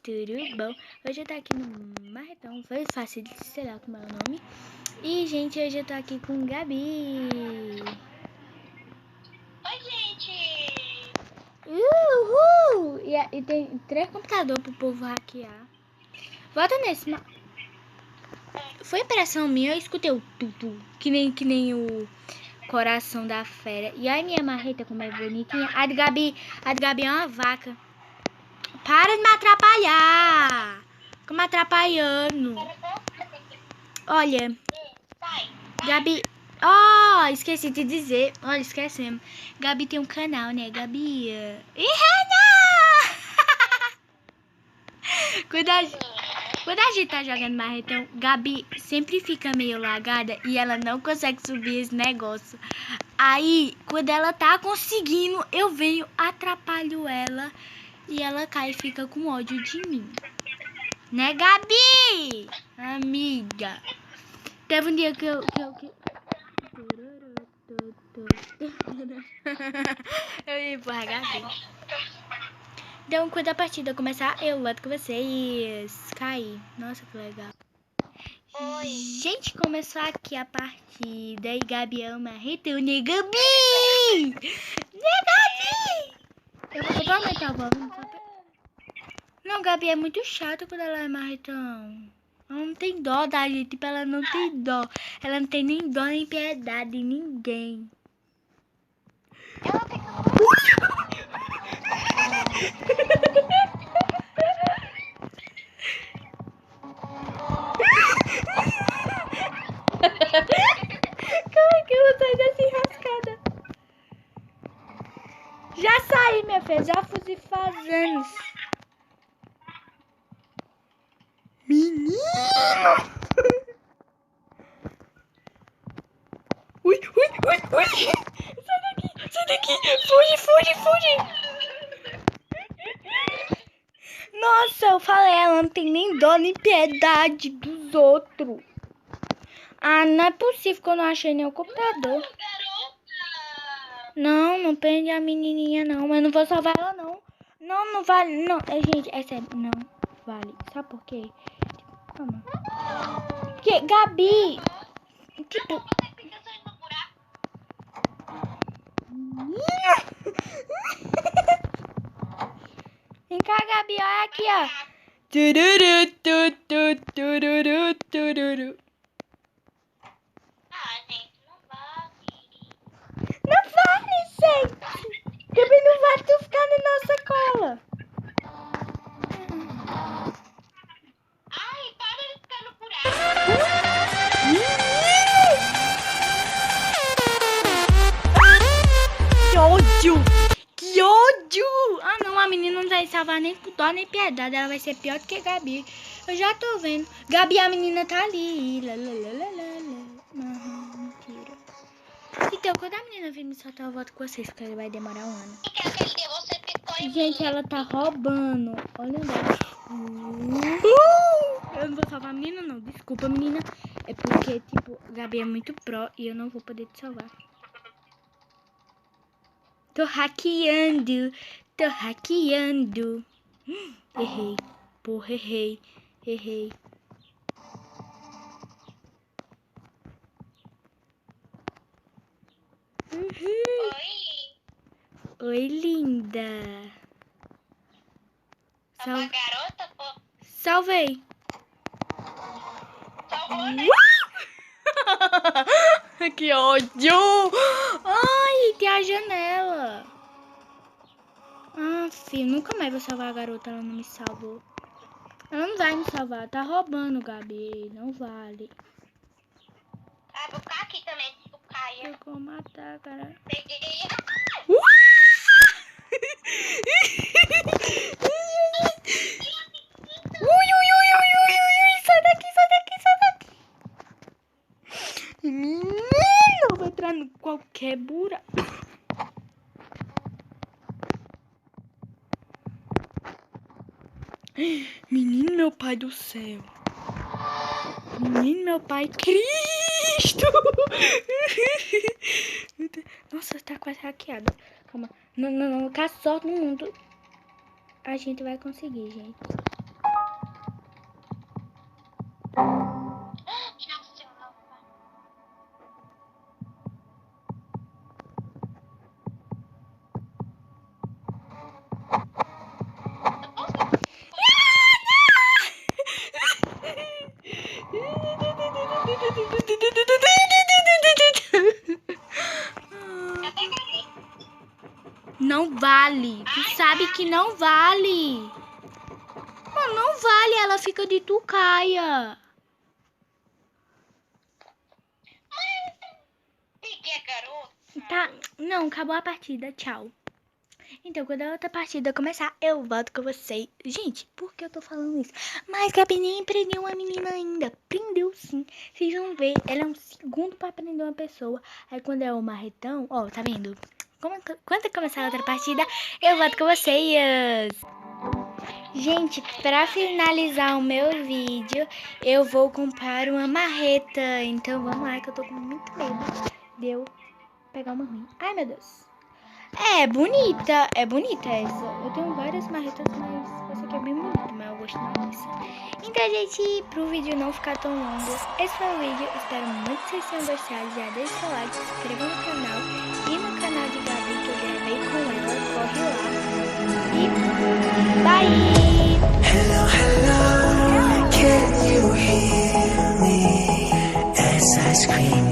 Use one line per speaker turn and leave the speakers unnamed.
tudo bom? Hoje eu tô aqui no Marretão, foi fácil de sei lá como é o nome. E, gente, hoje eu tô aqui com Gabi.
Oi, gente!
Uhul! E tem 3 computadores pro povo hackear. Volta nesse. Foi impressão minha, eu escutei o tutu, que nem o coração da fera. E aí minha marreta como é bonitinha. A de Gabi é uma vaca. Para de me atrapalhar! Fica me atrapalhando. Olha, Gabi... Oh, esqueci de dizer. Olha, esquecemos. Gabi tem um canal, né, Gabi? Ih, Renan! Quando a gente tá jogando marretão, Gabi sempre fica meio lagada e ela não consegue subir esse negócio. Aí, quando ela tá conseguindo, eu venho, atrapalho ela e ela cai e fica com ódio de mim. Né, Gabi? Amiga. Teve um dia que eu... Eu ia empurrar a Gabi. Então, quando a partida começar, eu luto com vocês. Caí. Nossa, que legal.
Oi.
Gente, começou aqui a partida. E Gabi é uma retão, né, Gabi? Né, Gabi? Eu vou aumentar o volume. Não, Gabi é muito chata quando ela é marretão. Ela não tem dó da gente, tipo, ela não tem dó. Ela não tem nem dó nem piedade de ninguém.
Ela tem
Como é que eu vou sair dessa enrascada? Já saí, minha filha, já fui fazendo. Menino! Ui! Sai daqui! Fuge! Nossa, eu falei, ela não tem nem dó nem piedade dos outros. Ah, não é possível que eu não achei nenhum computador. Não prende a menininha não, mas não vou salvar ela não. Não vale, não. Gente, é sério, não vale. Sabe por quê? Calma. Porque, Gabi, tipo... Vem cá, Gabi, olha aqui, ó. Tururu.
Ah, gente, não vale.
Não vale, gente. Também não vale tu ficar na nossa cola.
Ai, para de ficar no buraco.
Que ódio! Ah, não, a menina não vai salvar nem por dó nem piedade. Ela vai ser pior do que a Gabi. Eu já tô vendo. Gabi, a menina tá ali. Mentira. Então, quando a menina vir me soltar, eu volto com vocês, porque vai demorar um ano.
E quer vender você Bitcoin?
Gente, ela tá roubando. Olha onde. Eu não vou salvar a menina, não. Desculpa, menina. É porque, tipo, Gabi é muito pró e eu não vou poder te salvar. Tô hackeando. Errei. Porra, errei. Uhum. Oi, linda.
Salva a garota, pô.
Salvei.
Salvou, né?
Que ódio. Ai, tem a janela. Ah, filho, nunca mais vou salvar a garota, ela não me salvou. Ela não vai me salvar, tá roubando, Gabi, não vale.
Ah, vou ficar aqui também, tipo, caia.
Eu vou matar, cara.
Peguei.
Sai daqui. Menino, eu vou entrar em qualquer buraco. Menino, meu pai do céu. Menino, meu pai Cristo. Nossa, tá quase hackeado. Calma. Não. Tá só no mundo. A gente vai conseguir, gente. Não vale. Tu sabe que não vale. Mano, não vale. Ela fica de tucaia.
Peguei a garota.
Tá. Não, acabou a partida. Tchau. Então, quando a outra partida começar, eu volto com vocês. Gente, por que eu tô falando isso? Mas Gabi nem prendeu uma menina ainda. Prendeu sim. Vocês vão ver. Ela é um segundo pra prender uma pessoa. Aí quando é o marretão, ó, tá vendo? Quando começar a outra partida, eu volto com vocês. Gente, pra finalizar o meu vídeo, eu vou comprar uma marreta. Então vamos lá, que eu tô com muito medo de eu pegar uma ruim. Ai, meu Deus. É bonita essa. Eu tenho várias marretas, mas essa aqui é bem bonita, mas eu gosto mais dessa. Então, gente, pro vídeo não ficar tão longo, esse foi o vídeo. Espero muito que vocês tenham gostado. Já deixa o seu like, se inscreva no canal e no canal de Gabi, que eu gravei com ela. Corre lá. E bye!
Hello, hello, can you hear me as I scream?